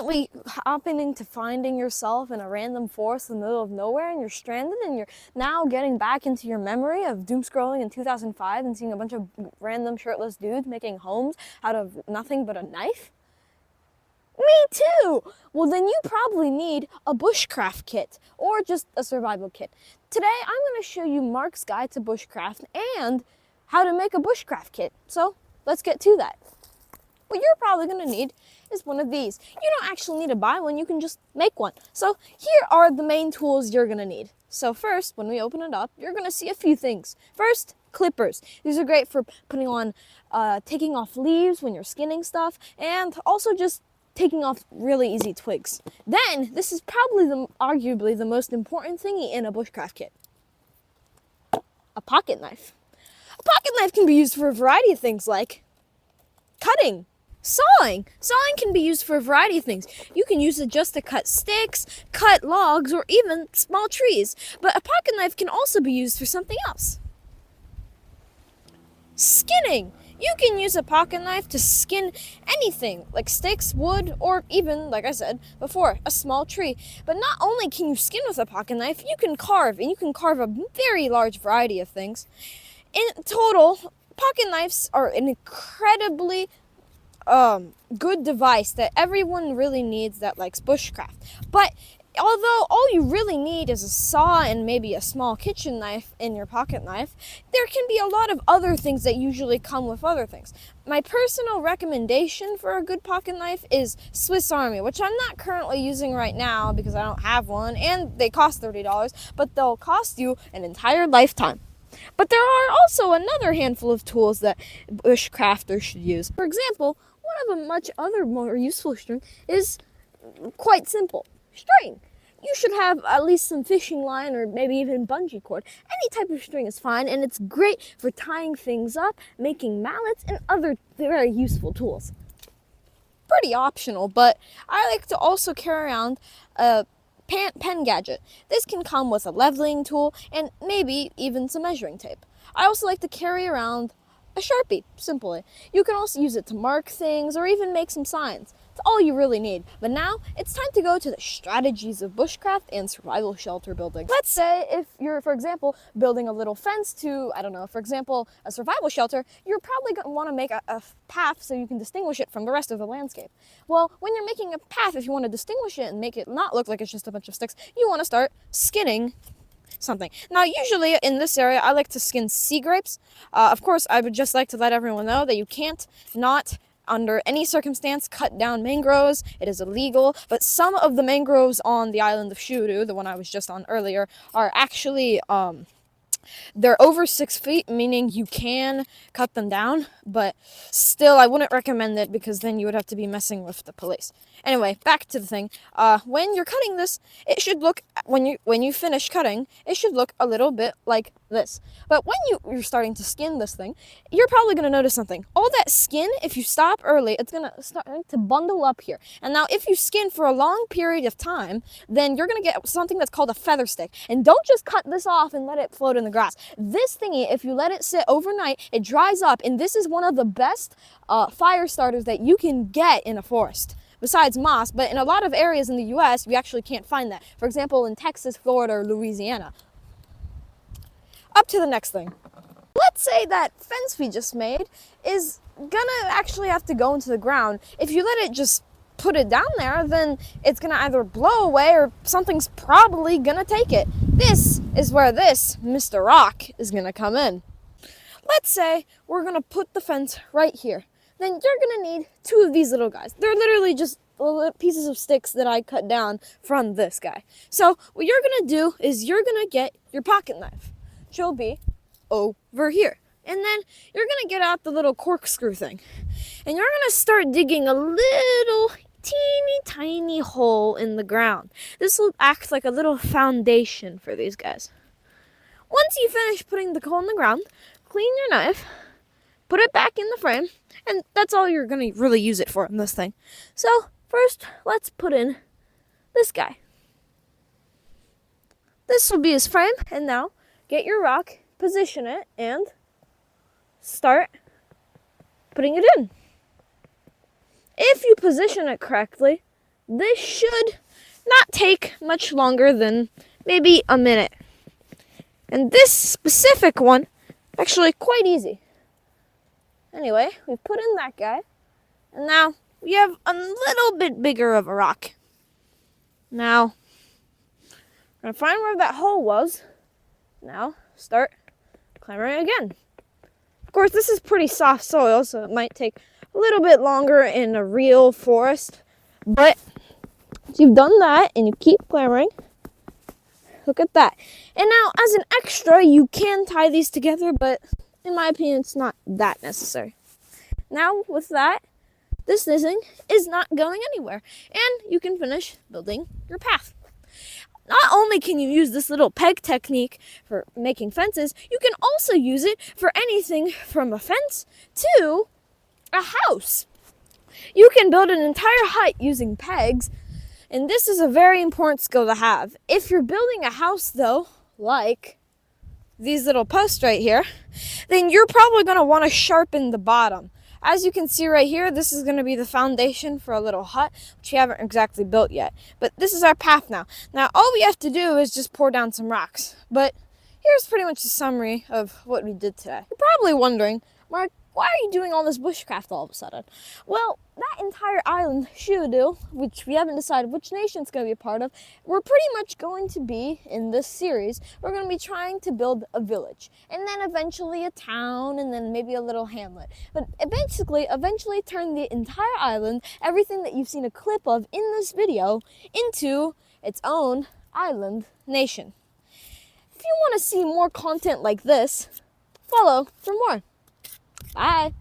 accidentally happening to finding yourself in a random forest in the middle of nowhere and you're stranded and you're now getting back into your memory of doom scrolling in 2005 and seeing a bunch of random shirtless dudes making homes out of nothing but a knife? Me too! Well, then you probably need a bushcraft kit or just a survival kit. Today, I'm going to show you Mark's Guide to Bushcraft and how to make a bushcraft kit. So let's get to that. What you're probably going to need is one of these. You don't actually need to buy one, you can just make one. So here are the main tools you're going to need. So first, when we open it up, you're going to see a few things. First, clippers. These are great for putting on, taking off leaves when you're skinning stuff, and also just taking off really easy twigs. Then, this is probably arguably the most important thingy in a bushcraft kit. A pocket knife. A pocket knife can be used for a variety of things like cutting, sawing. Sawing can be used for a variety of things. You can use it just to cut sticks, cut logs, or even small trees. But a pocket knife can also be used for something else. Skinning. You can use a pocket knife to skin anything, like sticks, wood, or even, like I said before, a small tree. But not only can you skin with a pocket knife, you can carve, and you can carve a very large variety of things. In total, pocket knives are an incredibly good device that everyone really needs that likes bushcraft. But although all you really need is a saw and maybe a small kitchen knife in your pocket knife, there can be a lot of other things that usually come with other things. My personal recommendation for a good pocket knife is Swiss Army, which I'm not currently using right now because I don't have one, and they cost $30, but they'll cost you an entire lifetime. But there are also another handful of tools that bushcrafters should use. For example, one of a much other more useful string is quite simple. String. You should have at least some fishing line or maybe even bungee cord. Any type of string is fine, and it's great for tying things up, making mallets, and other very useful tools. Pretty optional, but I like to also carry around a pen gadget. This can come with a leveling tool and maybe even some measuring tape. I also like to carry around a Sharpie, simply. You can also use it to mark things or even make some signs. It's all you really need. But now, it's time to go to the strategies of bushcraft and survival shelter building. Let's say if you're, for example, building a little fence to, I don't know, for example, a survival shelter, you're probably going to want to make a path so you can distinguish it from the rest of the landscape. Well, when you're making a path, if you want to distinguish it and make it not look like it's just a bunch of sticks, you want to start skinning something. Now, usually in this area, I like to skin sea grapes. Of course, I would just like to let everyone know that you can't not under any circumstance cut down mangroves. It is illegal, but some of the mangroves on the island of Shuru, the one I was just on earlier, are actually they're over 6 feet, meaning you can cut them down, but still I wouldn't recommend it because then you would have to be messing with the police. Anyway, back to the thing. When you're cutting this, it should look, when you finish cutting, it should look a little bit like this. But when you're starting to skin this thing, you're probably going to notice something. All that skin, if you stop early, it's going to start to bundle up here. And now if you skin for a long period of time, then you're going to get something that's called a feather stick. And don't just cut this off and let it float in the grass. This thingy, if you let it sit overnight, it dries up. And this is one of the best fire starters that you can get in a forest. Besides moss, but in a lot of areas in the US, you actually can't find that. For example, in Texas, Florida, or Louisiana. Up to the next thing. Let's say that fence we just made is gonna actually have to go into the ground. If you let it just put it down there, then it's gonna either blow away or something's probably gonna take it. This is where this Mr. Rock is gonna come in. Let's say we're gonna put the fence right here. Then you're gonna need 2 of these little guys. They're literally just little pieces of sticks that I cut down from this guy. So what you're gonna do is you're gonna get your pocket knife, which will be over here. And then you're gonna get out the little corkscrew thing. And you're gonna start digging a little teeny tiny hole in the ground. This will act like a little foundation for these guys. Once you finish putting the hole in the ground, clean your knife, put it back in the frame, and that's all you're going to really use it for in this thing. So, first, let's put in this guy. This will be his frame, and now, get your rock, position it, and start putting it in. If you position it correctly, this should not take much longer than maybe a minute. And this specific one, actually quite easy. Anyway, we put in that guy, and now we have a little bit bigger of a rock. Now, I'm going to find where that hole was. Now, start clambering again. Of course, this is pretty soft soil, so it might take a little bit longer in a real forest. But if you've done that and you keep clambering, look at that. And now, as an extra, you can tie these together, but in my opinion, it's not that necessary. Now, with that, this thing is not going anywhere, and you can finish building your path. Not only can you use this little peg technique for making fences, you can also use it for anything from a fence to a house. You can build an entire hut using pegs, and this is a very important skill to have. If you're building a house, though, like these little posts right here, then you're probably going to want to sharpen the bottom. As you can see right here, this is going to be the foundation for a little hut, which we haven't exactly built yet. But this is our path now. Now, all we have to do is just pour down some rocks. But here's pretty much a summary of what we did today. You're probably wondering, Mark, why are you doing all this bushcraft all of a sudden? Well, that entire island, Shudu, which we haven't decided which nation it's going to be a part of, we're pretty much going to be, in this series, we're going to be trying to build a village. And then eventually a town, and then maybe a little hamlet. But eventually turn the entire island, everything that you've seen a clip of in this video, into its own island nation. If you want to see more content like this, follow for more. Bye.